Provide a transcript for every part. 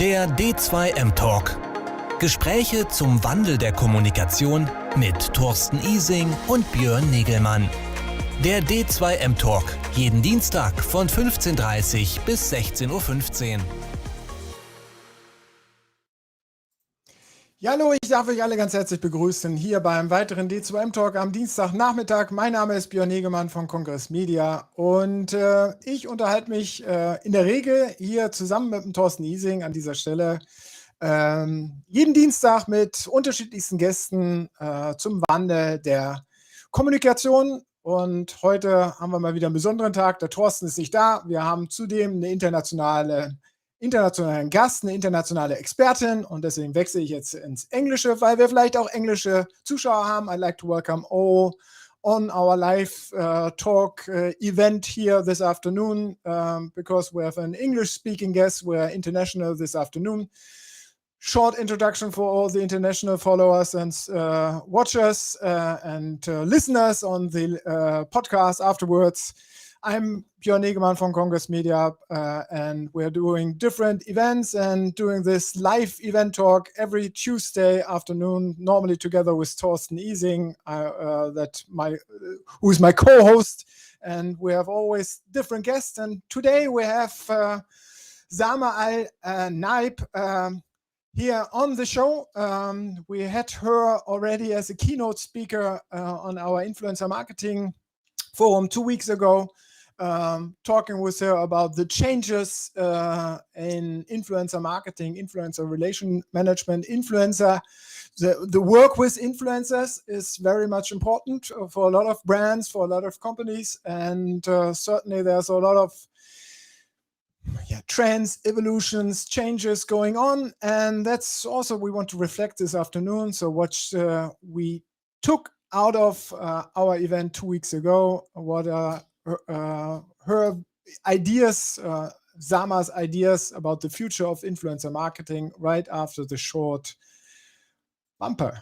Der D2M Talk. Gespräche zum Wandel der Kommunikation mit Thorsten Ising und Björn Negelmann. Der D2M Talk, jeden Dienstag von 15:30 bis 16:15 Uhr. Ja, hallo, ich darf euch alle ganz herzlich begrüßen hier beim weiteren D2M Talk am Dienstagnachmittag. Mein Name ist Björn Negelmann von Kongress Media und ich unterhalte mich in der Regel hier zusammen mit dem Thorsten Ising an dieser Stelle jeden Dienstag mit unterschiedlichsten Gästen zum Wandel der Kommunikation. Und heute haben wir mal wieder einen besonderen Tag. Der Thorsten ist nicht da. Wir haben zudem eine internationalen Gast, eine internationale Expertin, und deswegen wechsle ich jetzt ins Englische, weil wir vielleicht auch englische Zuschauer haben. I'd like to welcome all on our live talk event here this afternoon because we have an English-speaking guest. We're international this afternoon. Short introduction for all the international followers and watchers and listeners on the podcast afterwards. I'm Björn Negelmann from Congress Media, and we're doing different events and doing this live event talk every Tuesday afternoon, normally together with Thorsten Ising, who is my co-host. And we have always different guests. And today we have Al-Naib here on the show. We had her already as a keynote speaker on our influencer marketing forum 2 weeks ago. Talking with her about the changes in influencer marketing, influencer relation management, the work with influencers is very much important for a lot of brands, for a lot of companies, and certainly there's a lot of trends, evolutions, changes going on, and that's also we want to reflect this afternoon. So what we took out of our event 2 weeks ago, what are her ideas, Sama's ideas about the future of influencer marketing right after the short bumper.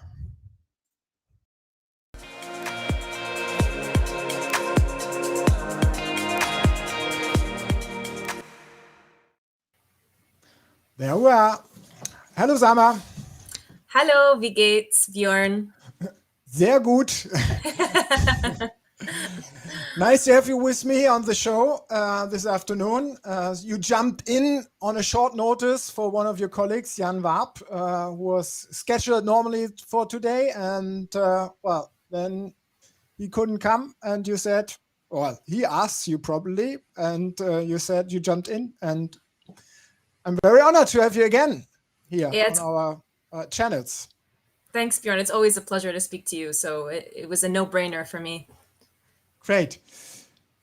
There we are. Hallo Sama. Hallo, wie geht's, Björn? Sehr gut. Nice to have you with me on the show this afternoon. You jumped in on a short notice for one of your colleagues, Jan Warp, who was scheduled normally for today. And, then he couldn't come. And you said, he asked you probably. And you said you jumped in. And I'm very honored to have you again here on our channels. Thanks, Björn. It's always a pleasure to speak to you. So it was a no-brainer for me. Great.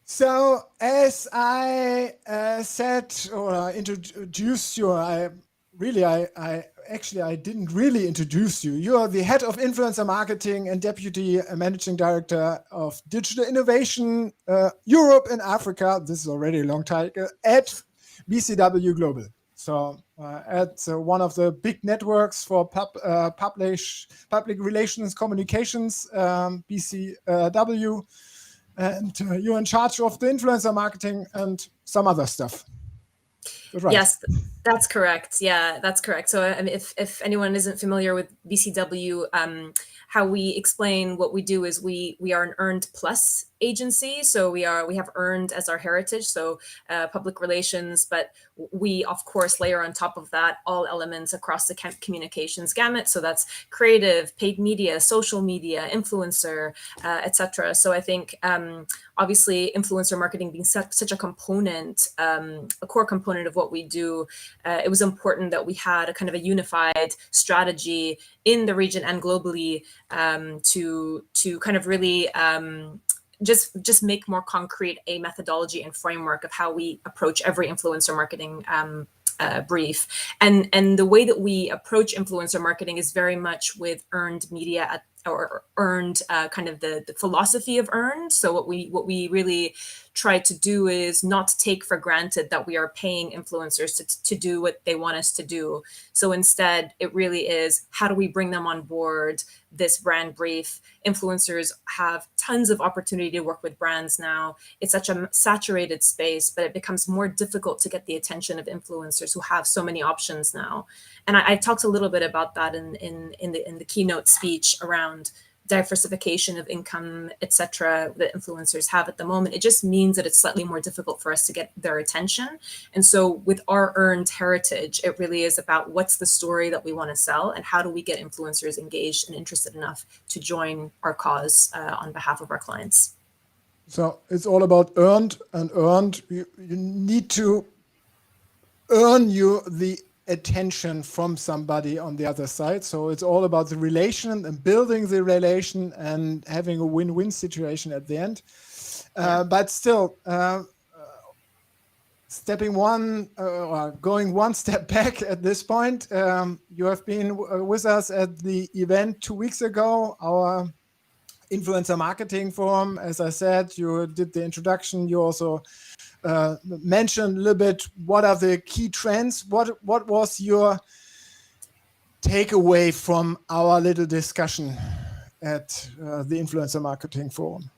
So as I said or introduced you, I didn't really introduce you. You are the head of influencer marketing and deputy managing director of digital innovation Europe and Africa. This is already a long title at BCW Global. So at one of the big networks for public relations communications, BCW. And you're in charge of the influencer marketing and some other stuff. Right. Yes, that's correct. Yeah, that's correct. So if anyone isn't familiar with BCW, how we explain what we do is we are an earned plus agency. So we have earned as our heritage, so public relations, but we of course layer on top of that all elements across the communications gamut. So that's creative, paid media, social media, influencer, etc. So I think obviously influencer marketing being such a component, a core component of what we do, it was important that we had a kind of a unified strategy in the region and globally to kind of really just make more concrete a methodology and framework of how we approach every influencer marketing brief. And the way that we approach influencer marketing is very much with earned media or earned, kind of the philosophy of earned. So what we really try to do is not take for granted that we are paying influencers to do what they want us to do. So instead, it really is, how do we bring them on board this brand brief? Influencers have tons of opportunity to work with brands now. It's such a saturated space, but it becomes more difficult to get the attention of influencers who have so many options now. And I talked a little bit about that in the keynote speech around diversification of income, etc., that influencers have at the moment. It just means that it's slightly more difficult for us to get their attention. And so with our earned heritage, it really is about what's the story that we want to sell and how do we get influencers engaged and interested enough to join our cause on behalf of our clients. So it's all about earned and earned. You need to earn the attention from somebody on the other side. So it's all about the relation and building the relation and having a win-win situation at the end. But still, going one step back at this point, you have been with us at the event 2 weeks ago, our influencer marketing forum. As I said, you did the introduction. You also mentioned a little bit what are the key trends. What was your takeaway from our little discussion at the influencer marketing forum?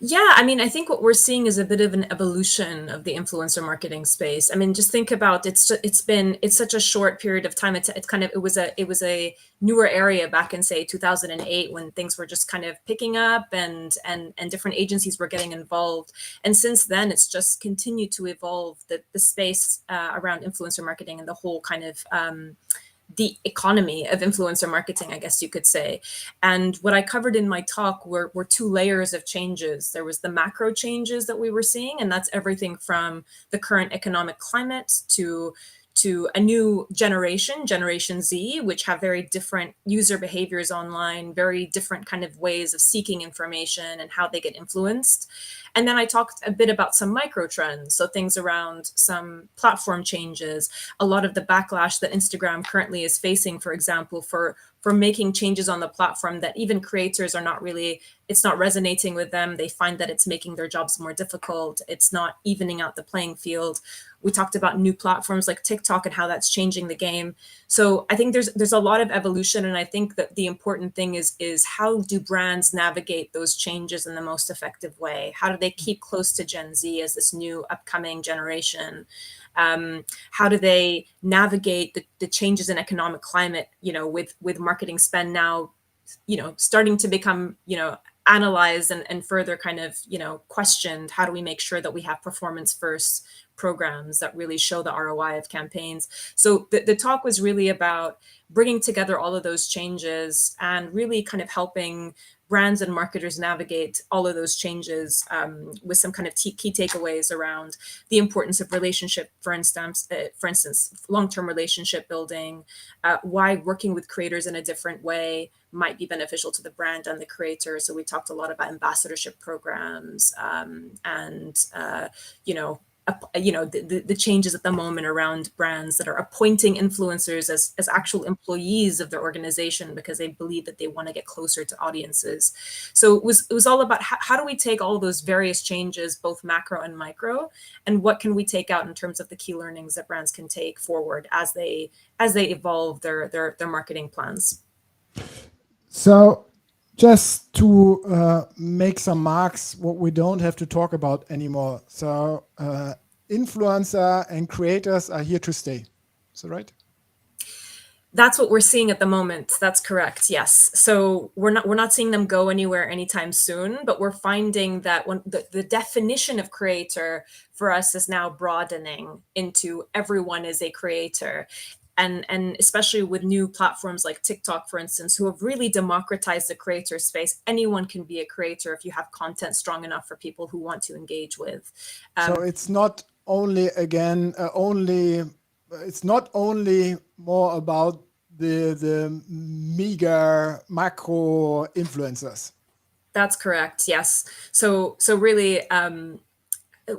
Yeah, I mean, I think what we're seeing is a bit of an evolution of the influencer marketing space. I mean, just think about it's such a short period of time. It was a newer area back in, say, 2008, when things were just kind of picking up and different agencies were getting involved. And since then, it's just continued to evolve, the space around influencer marketing and the whole kind of the economy of influencer marketing, I guess you could say. And what I covered in my talk were 2 layers of changes. There was the macro changes that we were seeing, and that's everything from the current economic climate to a new Generation Z, which have very different user behaviors online, very different kind of ways of seeking information and how they get influenced. And then I talked a bit about some micro trends, so things around some platform changes, a lot of the backlash that Instagram currently is facing, for example, for making changes on the platform that even creators are not really, it's not resonating with them. They find that it's making their jobs more difficult. It's not evening out the playing field. We talked about new platforms like TikTok and how that's changing the game. So I think there's a lot of evolution, and I think that the important thing is how do brands navigate those changes in the most effective way? How do they keep close to Gen Z as this new upcoming generation? How do they navigate the changes in economic climate, with marketing spend now, starting to become, analyzed and further kind of, questioned? How do we make sure that we have performance first programs that really show the ROI of campaigns? So the talk was really about bringing together all of those changes and really kind of helping brands and marketers navigate all of those changes, with some kind of key takeaways around the importance of relationship, for instance, long-term relationship building, why working with creators in a different way might be beneficial to the brand and the creator. So we talked a lot about ambassadorship programs, and the changes at the moment around brands that are appointing influencers as actual employees of their organization because they believe that they want to get closer to audiences. So it was all about how do we take all those various changes, both macro and micro, and what can we take out in terms of the key learnings that brands can take forward as they evolve their marketing plans. So just to make some marks, what we don't have to talk about anymore. So influencer and creators are here to stay. Is that right? That's what we're seeing at the moment. That's correct. Yes. So we're not seeing them go anywhere anytime soon, but we're finding that when the definition of creator for us is now broadening into everyone is a creator. And especially with new platforms like TikTok, for instance, who have really democratized the creator space. Anyone can be a creator if you have content strong enough for people who want to engage with. So it's not only it's not only more about the meager macro influencers. That's correct. Yes. So really,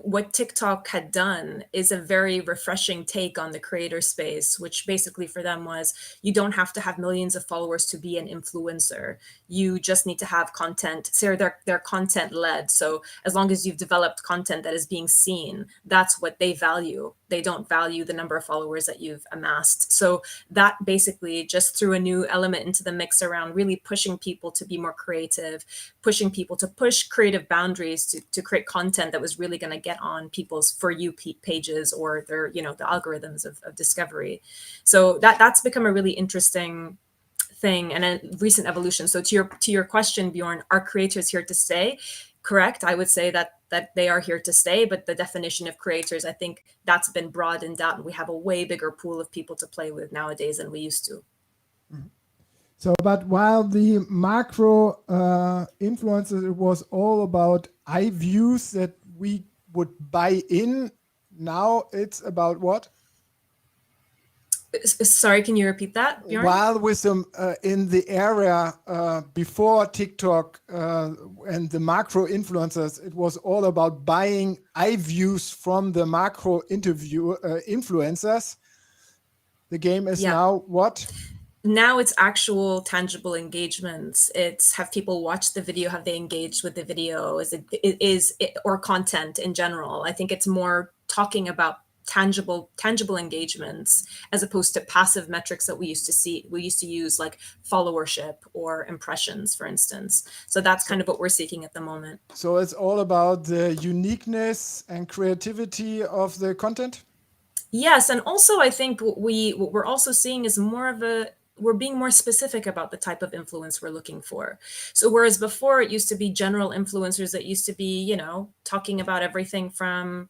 what TikTok had done is a very refreshing take on the creator space, which basically for them was, you don't have to have millions of followers to be an influencer. You just need to have content. So they're content led. So as long as you've developed content that is being seen, that's what they value. They don't value the number of followers that you've amassed. So that basically just threw a new element into the mix around really pushing people to be more creative, pushing people to push creative boundaries to create content that was really going to get on people's For You pages or their, the algorithms of discovery. So that's become a really interesting thing and a recent evolution. So to your question, Bjorn, are creators here to stay? Correct. I would say that they are here to stay, but the definition of creators, I think that's been broadened out, and we have a way bigger pool of people to play with nowadays than we used to. So, but while the macro influences, it was all about eye views that we would buy in. Now it's about what? Sorry, can you repeat that, Bjorn? While with them in the area before TikTok and the macro influencers, it was all about buying eye views from the macro influencers. The game is now what? Now it's actual tangible engagements. It's have people watch the video, have they engaged with the video, or content in general. I think it's more talking about tangible engagements as opposed to passive metrics that we used to use, like followership or impressions, for instance. So that's kind of what we're seeking at the moment. So it's all about the uniqueness and creativity of the content? Yes, and also I think what we're also seeing is we're being more specific about the type of influence we're looking for. So whereas before it used to be general influencers that used to be, talking about everything from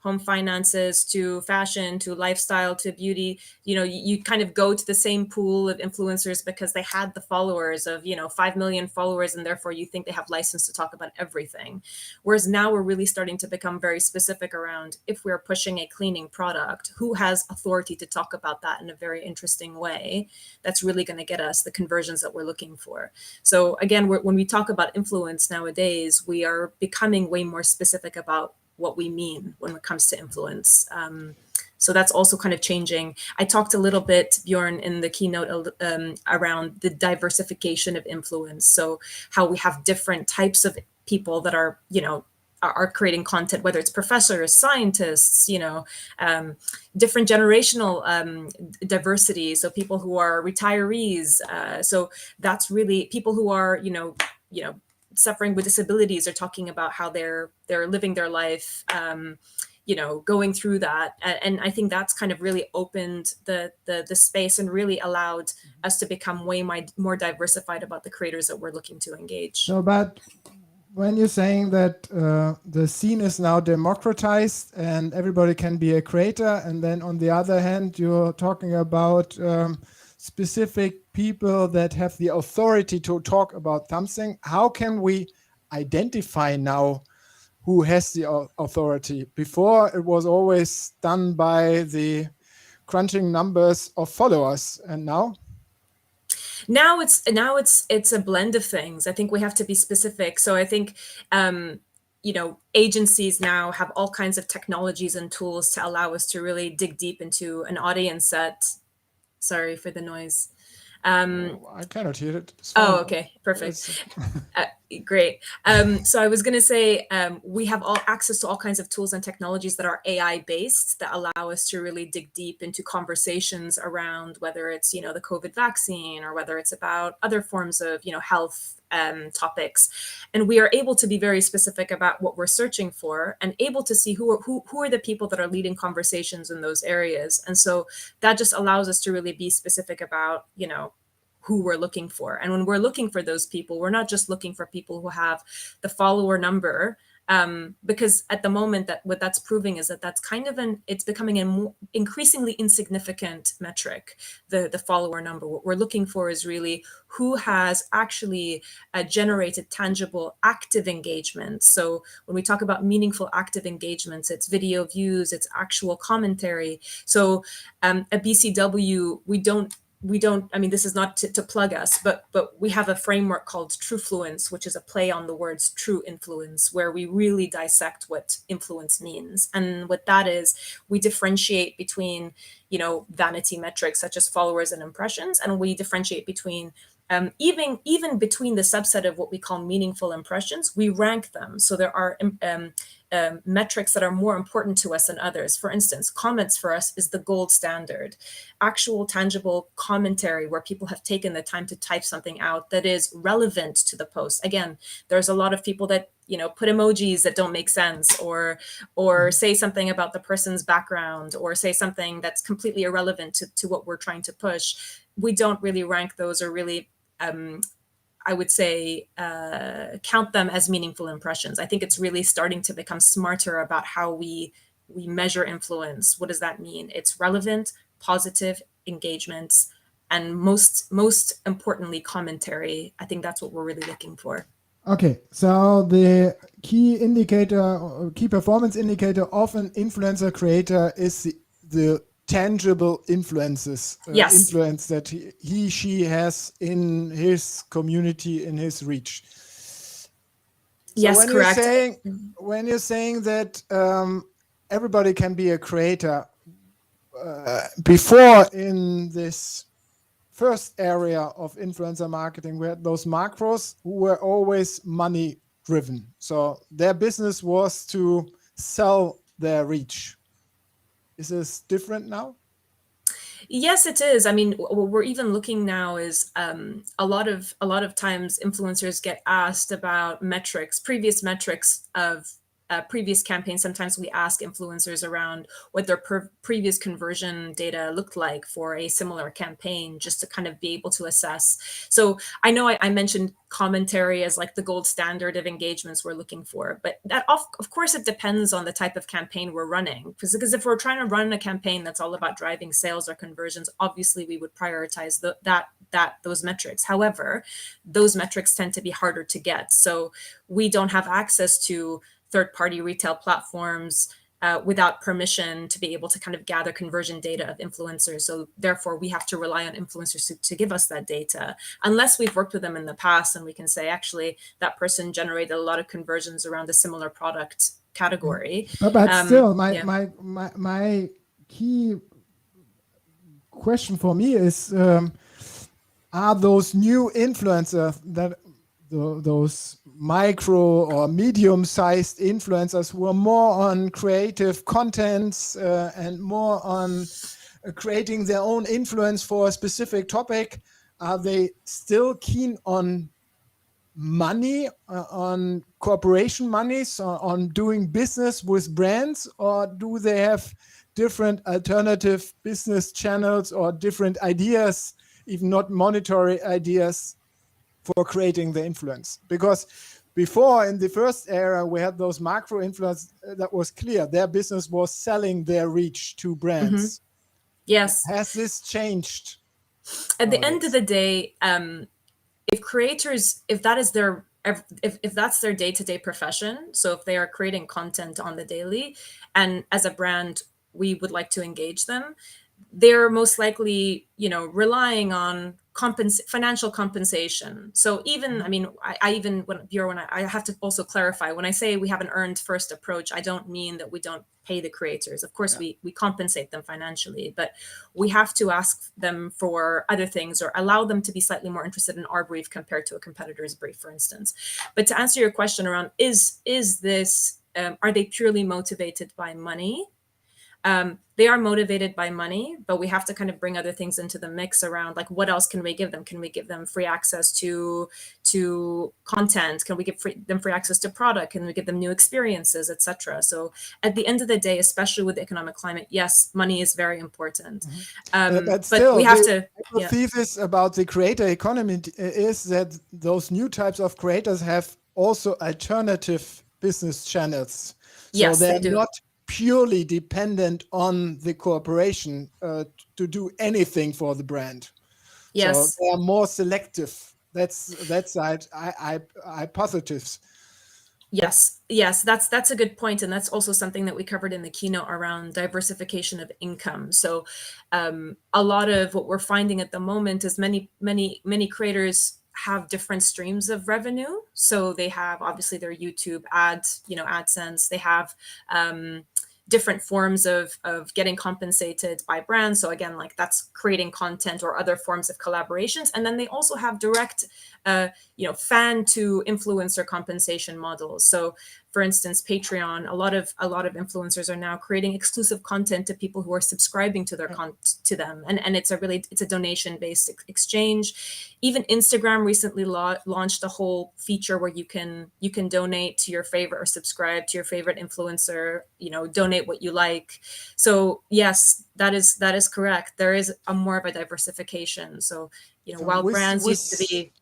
home finances to fashion to lifestyle to beauty, you kind of go to the same pool of influencers because they had the followers of 5 million followers, and therefore you think they have license to talk about everything. Whereas now we're really starting to become very specific around, if we're pushing a cleaning product, who has authority to talk about that in a very interesting way that's really going to get us the conversions that we're looking for. So again, when we talk about influence nowadays, we are becoming way more specific about what we mean when it comes to influence. So that's also kind of changing. I talked a little bit, Bjorn, in the keynote around the diversification of influence. So how we have different types of people that are, are creating content, whether it's professors, scientists, different generational diversity. So people who are retirees. So that's really people who are, suffering with disabilities are talking about how they're living their life, going through that. And I think that's kind of really opened the space and really allowed us to become way more diversified about the creators that we're looking to engage. So, but when you're saying that the scene is now democratized and everybody can be a creator, and then on the other hand, you're talking about specific people that have the authority to talk about something, how can we identify now who has the authority? Before, it was always done by the crunching numbers of followers, and now? Now it's a blend of things. I think we have to be specific. So I think agencies now have all kinds of technologies and tools to allow us to really dig deep into an audience set. Sorry for the noise. I cannot hear it. Oh, okay, perfect. Great. So I was going to say we have all access to all kinds of tools and technologies that are AI based that allow us to really dig deep into conversations around whether it's the COVID vaccine or whether it's about other forms of health topics, and we are able to be very specific about what we're searching for and able to see who are the people that are leading conversations in those areas. And so that just allows us to really be specific about who we're looking for. And when we're looking for those people, we're not just looking for people who have the follower number, because at the moment that what that's proving is that that's kind of it's becoming an increasingly insignificant metric, the follower number. What we're looking for is really who has actually generated tangible active engagements. So when we talk about meaningful active engagements, it's video views, it's actual commentary. So at BCW, we don't we don't, I mean, this is not to plug us, but we have a framework called Truefluence, which is a play on the words true influence, where we really dissect what influence means. And what that is, we differentiate between, vanity metrics such as followers and impressions, and we differentiate between even between the subset of what we call meaningful impressions, we rank them. So there are metrics that are more important to us than others. For instance, comments for us is the gold standard. Actual tangible commentary where people have taken the time to type something out that is relevant to the post. Again, there's a lot of people that put emojis that don't make sense, or say something about the person's background, or say something that's completely irrelevant to what we're trying to push. We don't really rank those, or really I would say count them as meaningful impressions. I think it's really starting to become smarter about how we measure influence. What does that mean? It's relevant, positive engagements, and most importantly, commentary. I think that's what we're really looking for. Okay, so the key indicator, key performance indicator of an influencer creator is the tangible influences, Yes. influence that she has in his community, in his reach. So Yes, correct. When you're saying that everybody can be a creator, before in this first area of influencer marketing, we had those macros who were always money driven. So their business was to sell their reach. Is this different now? Yes, it is. I mean, what we're even looking now is a lot of times influencers get asked about previous metrics of previous campaigns. Sometimes we ask influencers around what their previous conversion data looked like for a similar campaign, just to kind of be able to assess. So I know I mentioned commentary as like the gold standard of engagements we're looking for, but that of course it depends on the type of campaign we're running. Because if we're trying to run a campaign that's all about driving sales or conversions, obviously we would prioritize those metrics. However, those metrics tend to be harder to get. So we don't have access to third-party retail platforms without permission to be able to kind of gather conversion data of influencers. So therefore, we have to rely on influencers to give us that data, unless we've worked with them in the past and we can say, actually, that person generated a lot of conversions around a similar product category. But still, my key question for me is, are those new influencers that those micro or medium-sized influencers who are more on creative contents and more on creating their own influence for a specific topic, are they still keen on money, on corporation monies, on doing business with brands, or do they have different alternative business channels or different ideas, even not monetary ideas, for creating the influence? Because before, in the first era, we had those macro influence that was clear. Their business was selling their reach to brands. Mm-hmm. Yes. Has this changed? At the end of the day, if creators, if that's their day-to-day profession, so if they are creating content on the daily, and as a brand, we would like to engage them, they're most likely, relying on financial compensation. So even, I mean, I have to also clarify, when I say we have an earned first approach, I don't mean that we don't pay the creators. Of course, we compensate them financially, but we have to ask them for other things or allow them to be slightly more interested in our brief compared to a competitor's brief, for instance. But to answer your question around, are they purely motivated by money? They are motivated by money, but we have to kind of bring other things into the mix around, like, what else can we give them? Can we give them free access to content? Can we give them free access to product? Can we give them new experiences, etc.? So at the end of the day, especially with the economic climate, yes, money is very important. But still, we have to. The thesis about the creator economy is that those new types of creators have also alternative business channels. So yes, they're they do. Not purely dependent on the corporation to do anything for the brand. Yes. So they are more selective. That's I positives. Yes, that's a good point, and that's also something that we covered in the keynote around diversification of income. So, a lot of what we're finding at the moment is many creators have different streams of revenue. So they have obviously their YouTube ads, AdSense. They have different forms of getting compensated by brands. So again, like that's creating content or other forms of collaborations. And then they also have direct, fan to influencer compensation models. So for instance, Patreon, a lot of influencers are now creating exclusive content to people who are subscribing to their to them. And it's a donation based exchange. Even Instagram recently launched a whole feature where you can donate to your favorite or subscribe to your favorite influencer, donate what you like. So yes, that is correct. There is a more of a diversification. So, So while brands used to be,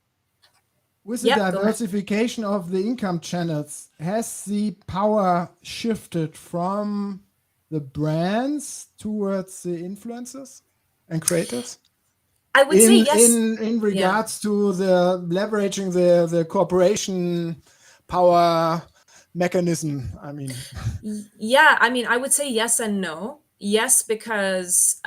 with the diversification of the income channels, has the power shifted from the brands towards the influencers and creators? I would say yes. In regards to the leveraging the corporation power mechanism, I mean. Yeah, I mean, I would say yes and no. Yes, because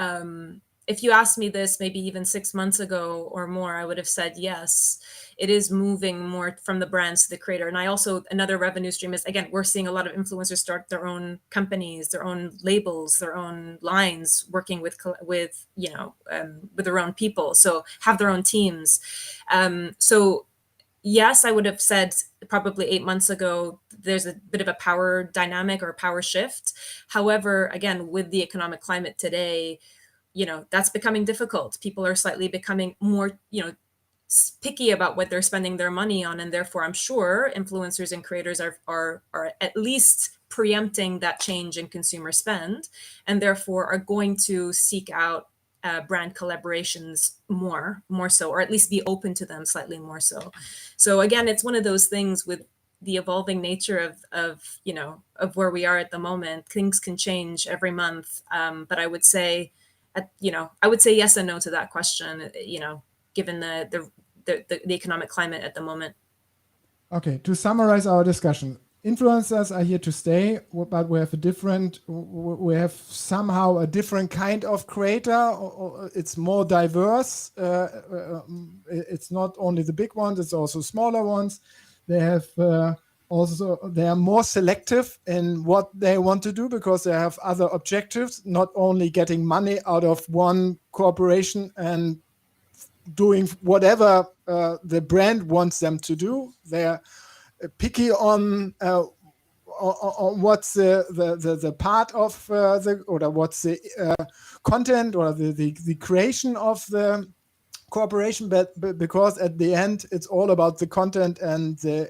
if you asked me this maybe even 6 months ago or more, I would have said yes. It is moving more from the brands to the creator. And I also, another revenue stream is, again, we're seeing a lot of influencers start their own companies, their own labels, their own lines, working with their own people. So have their own teams. So yes, I would have said probably 8 months ago, there's a bit of a power dynamic or power shift. However, again, with the economic climate today, that's becoming difficult. People are slightly becoming more, picky about what they're spending their money on. And therefore, I'm sure influencers and creators are at least preempting that change in consumer spend, and therefore are going to seek out brand collaborations more so, or at least be open to them slightly more so. So again, it's one of those things with the evolving nature of where we are at the moment. Things can change every month, but I would say, yes and no to that question. Given the economic climate at the moment. Okay, to summarize our discussion, influencers are here to stay, but we have somehow a different kind of creator. Or it's more diverse. It's not only the big ones; it's also smaller ones. They have they are more selective in what they want to do because they have other objectives, not only getting money out of one corporation and doing whatever the brand wants them to do. They're picky on what's the part of or what's the content or the creation of the corporation, but because at the end it's all about the content and the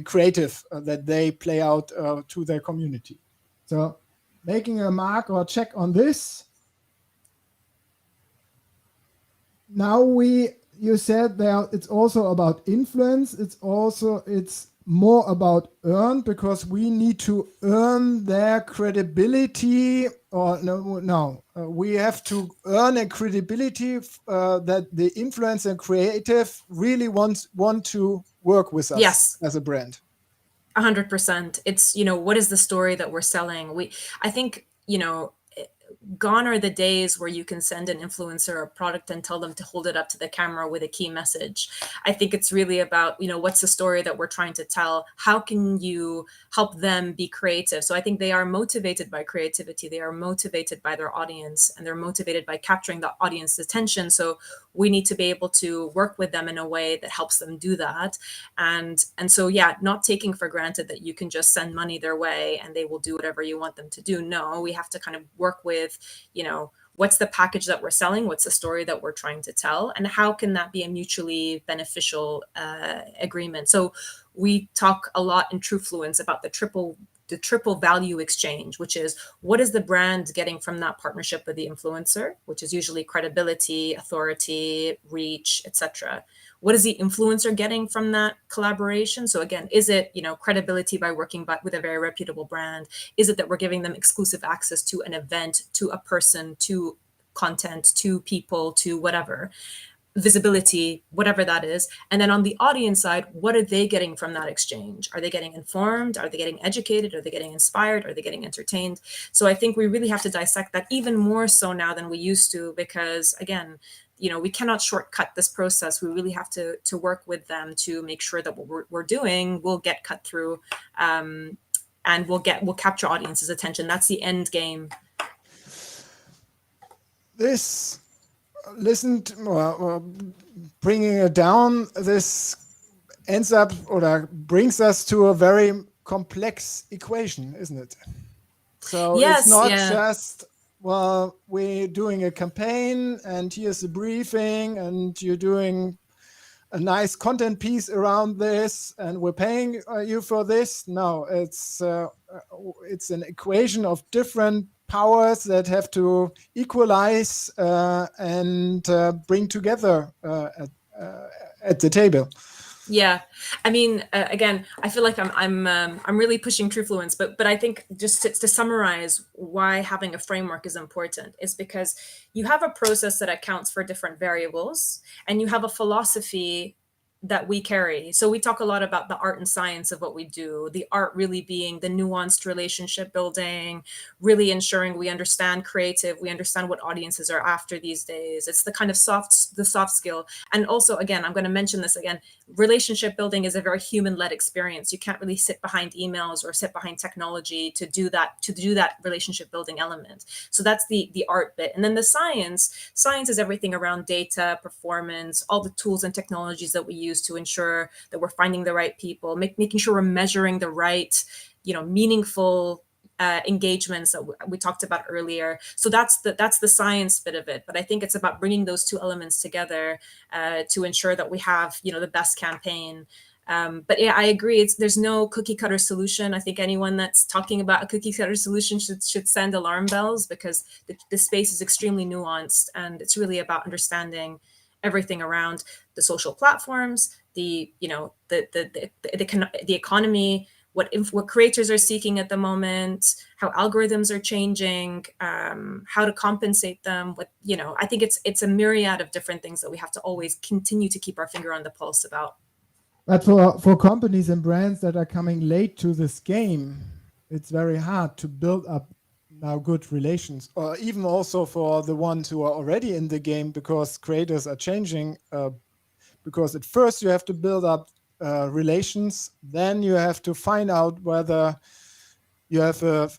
creative that they play out to their community. So making a mark or check on this. Now you said that it's also about influence. It's more about earn, because we need to earn their credibility. Or we have to earn a credibility that the influencer and creative really want to work with us as a brand. 100%. It's, what is the story that we're selling? I think, gone are the days where you can send an influencer a product and tell them to hold it up to the camera with a key message. I think it's really about, what's the story that we're trying to tell? How can you help them be creative? So I think they are motivated by creativity. They are motivated by their audience, and they're motivated by capturing the audience's attention. So we need to be able to work with them in a way that helps them do that. And so, not taking for granted that you can just send money their way and they will do whatever you want them to do. No, we have to kind of work with, what's the package that we're selling? What's the story that we're trying to tell? And how can that be a mutually beneficial agreement? So we talk a lot in TrueFluence about the triple value exchange, which is, what is the brand getting from that partnership with the influencer, which is usually credibility, authority, reach, etc. What is the influencer getting from that collaboration? So again, is it, credibility by working with a very reputable brand? Is it that we're giving them exclusive access to an event, to a person, to content, to people, to whatever? visibility, whatever that is. And then on the audience side, what are they getting from that exchange? Are they getting informed? Are they getting educated? Are they getting inspired? Are they getting entertained? So I think we really have to dissect that even more so now than we used to, because again, we cannot shortcut this process. We really have to work with them to make sure that what we're doing will get cut through, and we'll capture audience's attention. That's the end game. This, bringing it down, this ends up or brings us to a very complex equation, isn't it? So Yes, it's not yeah. just, we're doing a campaign and here's the briefing and you're doing a nice content piece around this and we're paying you for this. No, it's an equation of different powers that have to equalize and bring together at the table. Yeah, I mean, again, I feel like I'm really pushing Truefluence, but I think just to summarize why having a framework is important is because you have a process that accounts for different variables, and you have a philosophy that we carry. So we talk a lot about the art and science of what we do, the art really being the nuanced relationship building, really ensuring we understand creative, we understand what audiences are after these days. It's the kind of soft skill. And also, again, I'm going to mention this again, relationship building is a very human-led experience. You can't really sit behind emails or sit behind technology to do that relationship building element. So that's the art bit. And then the science is everything around data, performance, all the tools and technologies that we use to ensure that we're finding the right people, making sure we're measuring the right, meaningful engagements that we talked about earlier. So that's the science bit of it. But I think it's about bringing those two elements together to ensure that we have, the best campaign. But yeah, I agree. There's no cookie cutter solution. I think anyone that's talking about a cookie cutter solution should send alarm bells, because the space is extremely nuanced, and it's really about understanding everything around the social platforms, the economy, what creators are seeking at the moment, how algorithms are changing, how to compensate them. I think it's a myriad of different things that we have to always continue to keep our finger on the pulse about. But for companies and brands that are coming late to this game, it's very hard to build up now good relations, or even also for the ones who are already in the game, because creators are changing. Because at first you have to build up relations, then you have to find out whether you have a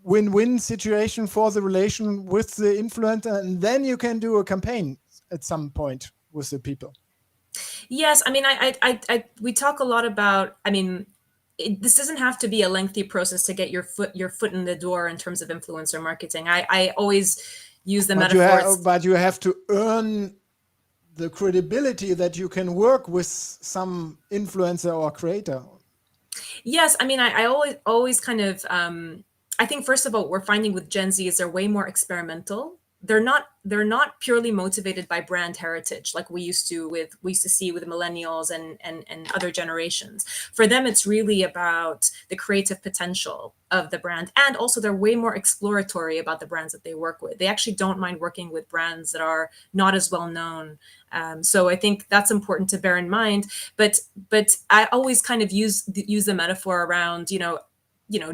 win-win situation for the relation with the influencer, and then you can do a campaign at some point with the people. Yes, I mean, we talk a lot about, this doesn't have to be a lengthy process to get your foot in the door in terms of influencer marketing. I always use the metaphor. But you have to earn the credibility that you can work with some influencer or creator. Yes, I mean, I always kind of, I think first of all, we're finding with Gen Z is they're way more experimental. They're not purely motivated by brand heritage like we used to see with millennials and other generations. For them, it's really about the creative potential of the brand, and also they're way more exploratory about the brands that they work with. They actually don't mind working with brands that are not as well known. So I think that's important to bear in mind. But I always kind of use the metaphor around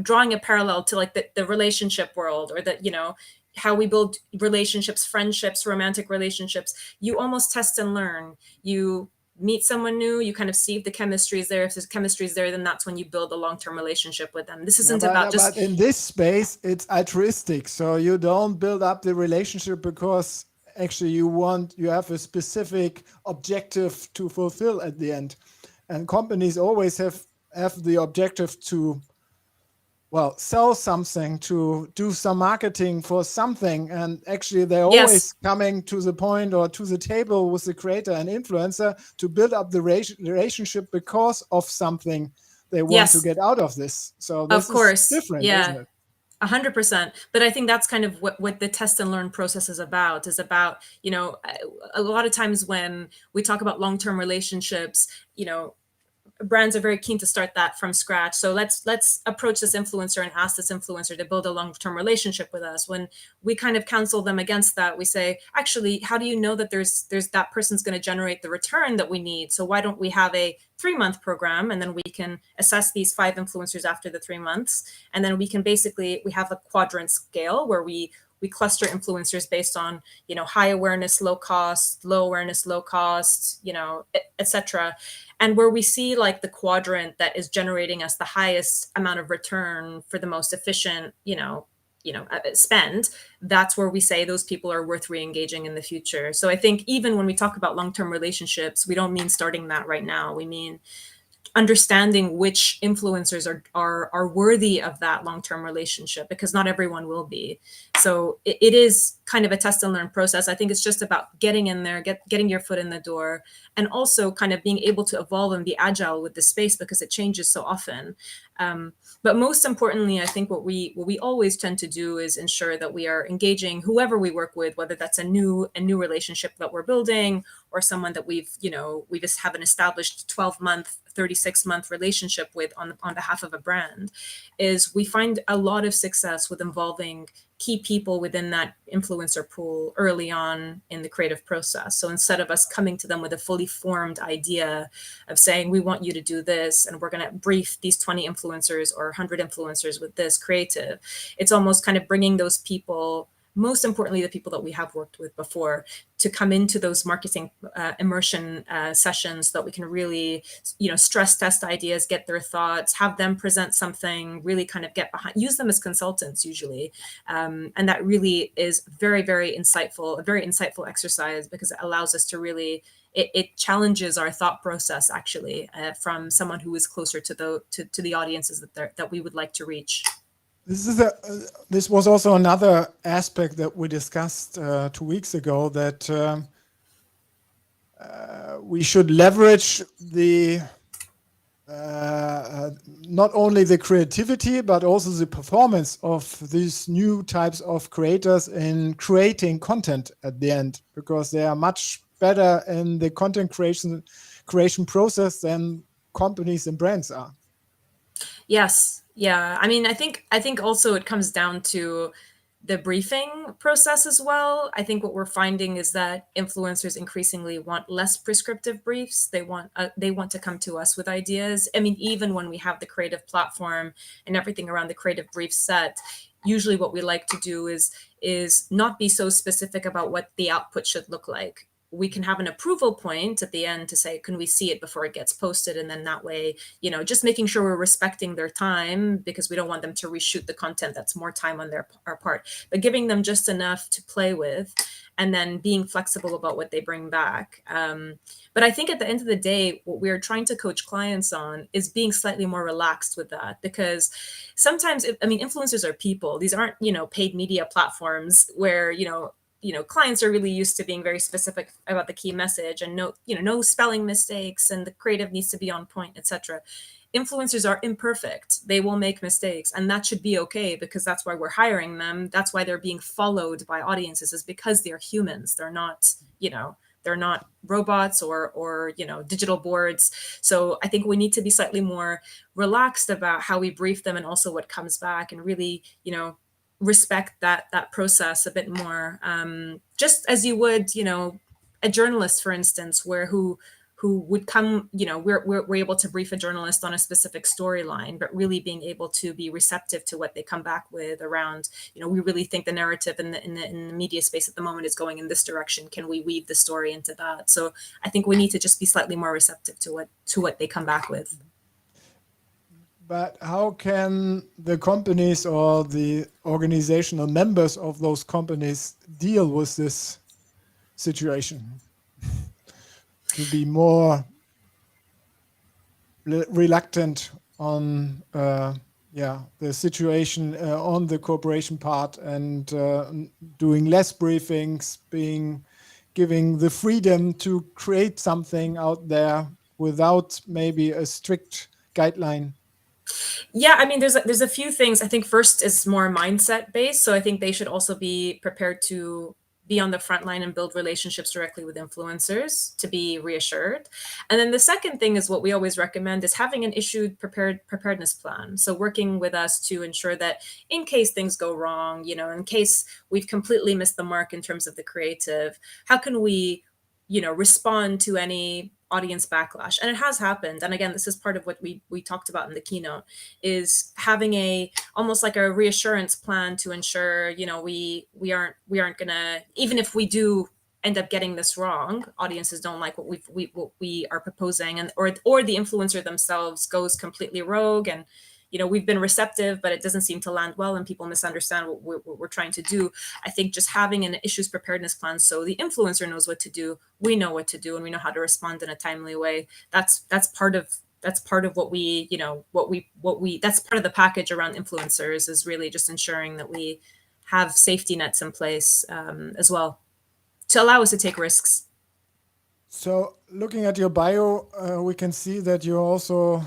drawing a parallel to like the relationship world, or that how we build relationships, friendships, romantic relationships. You almost test and learn. You meet someone new, you kind of see if the chemistry is there. If there's chemistry is there, then that's when you build a long-term relationship with them. This isn't about just... But in this space, it's altruistic. So you don't build up the relationship because actually you have a specific objective to fulfill at the end. And companies always have the objective to sell something, to do some marketing for something. And actually they're always coming to the point or to the table with the creator and influencer to build up the relationship because of something they want to get out of this. So this is different, isn't it? 100%. But I think that's kind of what the test and learn process is about, a lot of times when we talk about long-term relationships, brands are very keen to start that from scratch. So let's approach this influencer and ask this influencer to build a long-term relationship with us. When we kind of counsel them against that, we say, actually, how do you know that there's that person's going to generate the return that we need? So why don't we have a 3-month program, and then we can assess these 5 influencers after the 3 months, and then we have a quadrant scale where we cluster influencers based on, high awareness, low cost, low awareness, low cost, etc. And where we see like the quadrant that is generating us the highest amount of return for the most efficient, spend, that's where we say those people are worth re-engaging in the future. So I think even when we talk about long-term relationships, we don't mean starting that right now. We mean understanding which influencers are worthy of that long-term relationship, because not everyone will be. So it is kind of a test and learn process. I think it's just about getting in there, getting your foot in the door, and also kind of being able to evolve and be agile with the space, because it changes so often. But most importantly, I think what we always tend to do is ensure that we are engaging whoever we work with, whether that's a new relationship that we're building, or someone that we just have an established 12-month, 36-month relationship with on behalf of a brand. Is we find a lot of success with involving key people within that influencer pool early on in the creative process. So instead of us coming to them with a fully formed idea of saying, we want you to do this, and we're going to brief these 20 influencers or 100 influencers with this creative, it's almost kind of bringing those people, most importantly, the people that we have worked with before, to come into those marketing immersion sessions, so that we can really, stress test ideas, get their thoughts, have them present something, really kind of get behind, use them as consultants usually. And that really is very, very insightful, a very insightful exercise, because it allows us to really, it challenges our thought process actually, from someone who is closer to the audiences that we would like to reach. This was also another aspect that we discussed 2 weeks ago, that we should leverage the not only the creativity but also the performance of these new types of creators in creating content at the end, because they are much better in the content creation process than companies and brands are. Yes. Yeah. I mean, I think also it comes down to the briefing process as well. I think what we're finding is that influencers increasingly want less prescriptive briefs. They want to come to us with ideas. I mean, even when we have the creative platform and everything around the creative brief set, usually what we like to do is not be so specific about what the output should look like. We can have an approval point at the end to say, can we see it before it gets posted? And then that way, just making sure we're respecting their time, because we don't want them to reshoot the content. That's more time on our part, but giving them just enough to play with, and then being flexible about what they bring back. But I think at the end of the day, what we're trying to coach clients on is being slightly more relaxed with that, because sometimes, influencers are people. These aren't, paid media platforms where, clients are really used to being very specific about the key message, and no spelling mistakes, and the creative needs to be on point, etc. Influencers are imperfect. They will make mistakes, and that should be okay, because that's why we're hiring them. That's why they're being followed by audiences, is because they're humans. They're not robots or digital boards. So I think we need to be slightly more relaxed about how we brief them, and also what comes back, and really, respect that process a bit more, just as you would, a journalist, for instance, who would come, we're able to brief a journalist on a specific storyline, but really being able to be receptive to what they come back with around, we really think the narrative in the media space at the moment is going in this direction. Can we weave the story into that? So I think we need to just be slightly more receptive to what they come back with. But how can the companies or the organizational members of those companies deal with this situation? To be more reluctant on the situation on the corporation part, and doing less briefings, giving the freedom to create something out there without maybe a strict guideline. Yeah, there's a few things. I think first is more mindset based. So I think they should also be prepared to be on the front line and build relationships directly with influencers to be reassured. And then the second thing is what we always recommend is having an issued preparedness plan. So working with us to ensure that in case things go wrong, in case we've completely missed the mark in terms of the creative, how can we, respond to any audience backlash? And it has happened. And again, this is part of what we talked about in the keynote, is having almost like a reassurance plan to ensure, we aren't gonna, even if we do end up getting this wrong, audiences don't like what we are proposing, and or the influencer themselves goes completely rogue, and we've been receptive, but it doesn't seem to land well and people misunderstand what we're trying to do. I think just having an issues preparedness plan, so the influencer knows what to do, we know what to do, and we know how to respond in a timely way. That's part of what we, that's part of the package around influencers, is really just ensuring that we have safety nets in place as well to allow us to take risks. So looking at your bio, we can see that you're also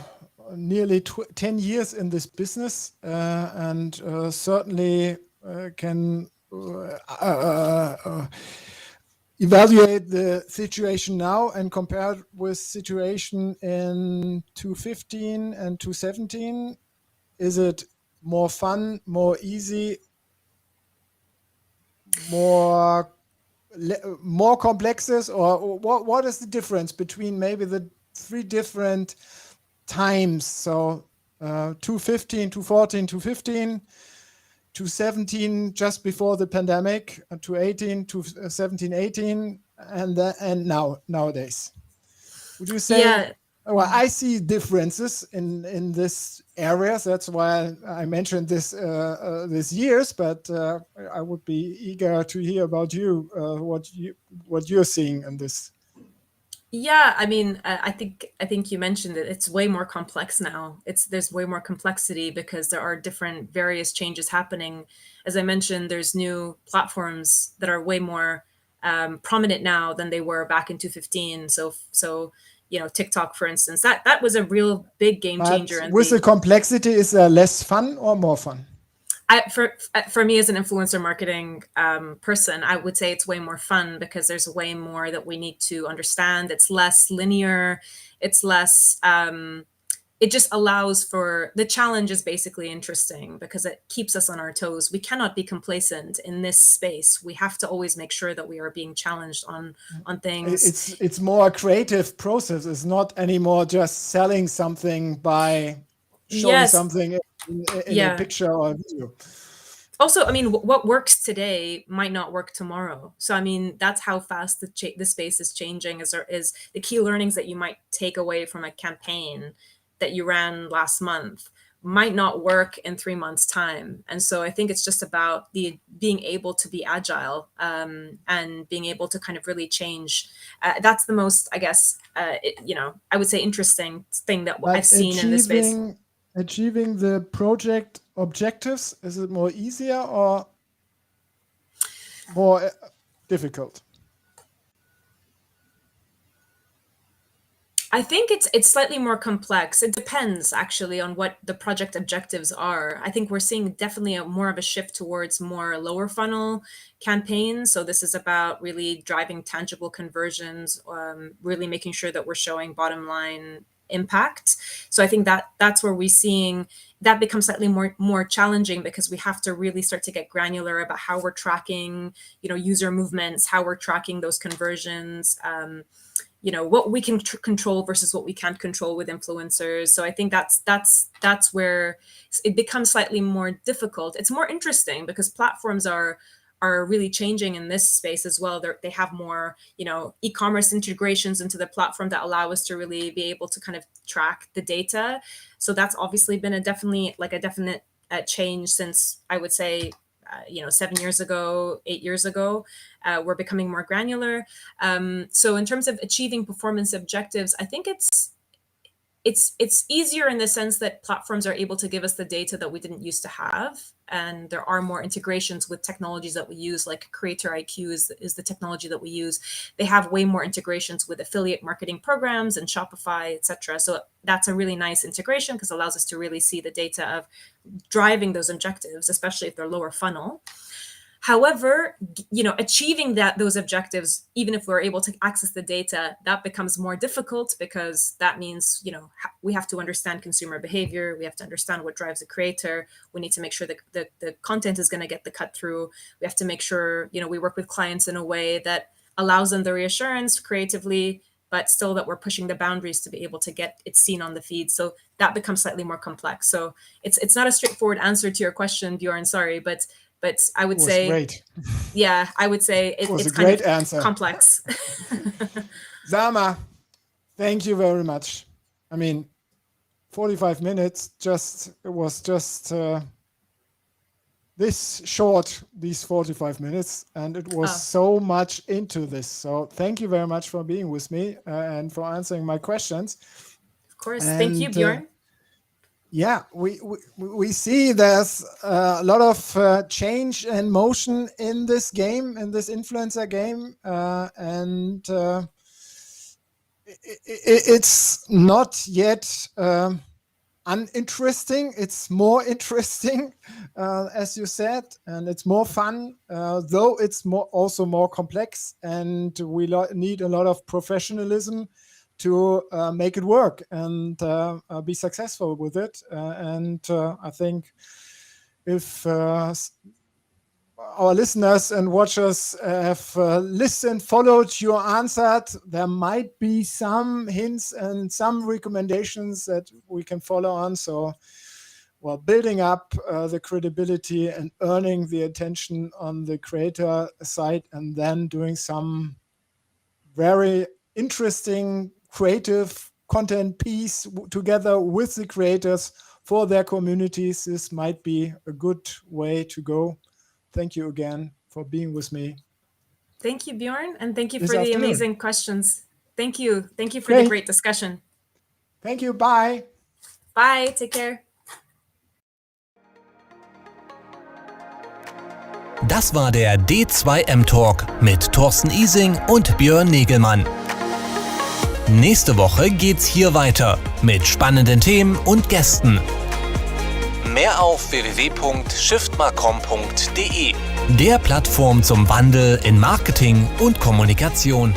nearly 10 years in this business, and certainly can evaluate the situation now and compare with situation in 2015 and 2017. Is it more fun, more easy, more complexes, or what is the difference between maybe the three different times? So 2015, 2014, 2015, 2017, just before the pandemic, 2018, 2017, 18, and nowadays. Would you say? Yeah. Well, I see differences in this areas. That's why I mentioned this years. But I would be eager to hear about you, what you're seeing in this. Yeah, I mean, I think you mentioned it. It's way more complex now. There's way more complexity because there are different various changes happening. As I mentioned, there's new platforms that are way more prominent now than they were back in 2015. So TikTok, for instance, that was a real big game changer. With the complexity, is there less fun or more fun? For me as an influencer marketing person, I would say it's way more fun because there's way more that we need to understand. It's less linear. It's less, it just allows for, the challenge is basically interesting because it keeps us on our toes. We cannot be complacent in this space. We have to always make sure that we are being challenged on things. It's more a creative process. It's not anymore just selling something by showing something in a picture or a video. Also, I mean, what works today might not work tomorrow. So, I mean, that's how fast the space is changing. Is the key learnings that you might take away from a campaign that you ran last month might not work in 3 months' time. And so I think it's just about being able to be agile and being able to kind of really change. That's the most, I guess, I would say interesting thing that I've seen in this space. Achieving the project objectives, is it more easier or more difficult? I think it's slightly more complex. It depends actually on what the project objectives are. I think we're seeing definitely more of a shift towards more lower funnel campaigns. So this is about really driving tangible conversions, really making sure that we're showing bottom line impact. So I think that's where we're seeing that become slightly more challenging because we have to really start to get granular about how we're tracking, user movements, how we're tracking those conversions, what we can control versus what we can't control with influencers. So I think that's where it becomes slightly more difficult. It's more interesting because platforms are really changing in this space as well. They have more, e-commerce integrations into the platform that allow us to really be able to kind of track the data. So that's obviously been a definite change since, I would say, 7 years ago, 8 years ago. We're becoming more granular. So in terms of achieving performance objectives, I think it's easier in the sense that platforms are able to give us the data that we didn't used to have. And there are more integrations with technologies that we use, like Creator IQ is the technology that we use. They have way more integrations with affiliate marketing programs and Shopify, etc. So that's a really nice integration because it allows us to really see the data of driving those objectives, especially if they're lower funnel. However, achieving those objectives, even if we're able to access the data, that becomes more difficult because that means, we have to understand consumer behavior. We have to understand what drives a creator. We need to make sure that the content is going to get the cut through. We have to make sure, we work with clients in a way that allows them the reassurance creatively, but still that we're pushing the boundaries to be able to get it seen on the feed. So that becomes slightly more complex. So it's not a straightforward answer to your question, Bjorn, sorry, but I would say, great. Yeah, I would say it's a great answer. Complex. Sama, thank you very much. 45 minutes, it was just this short, these 45 minutes, and it was so much into this. So thank you very much for being with me and for answering my questions. Of course. Thank you, Bjorn. Yeah, we see there's a lot of change and motion in this game, in this influencer game, and it's not yet uninteresting. It's more interesting, as you said, and it's more fun, though it's also more complex, and we need a lot of professionalism to make it work and be successful with it. And I think if our listeners and watchers have listened, followed you, answered, there might be some hints and some recommendations that we can follow on. So, building up the credibility and earning the attention on the creator side, and then doing some very interesting creative content piece together with the creators for their communities. This might be a good way to go. Thank you again for being with me. Thank you, Bjorn, and thank you for the amazing questions. Thank you. Thank you for the great discussion. Thank you. Bye. Bye. Take care. Das war der D2M Talk mit Thorsten Ising und Björn Negelmann. Nächste Woche geht's hier weiter mit spannenden Themen und Gästen. Mehr auf www.shiftmarcom.de, der Plattform zum Wandel in Marketing und Kommunikation.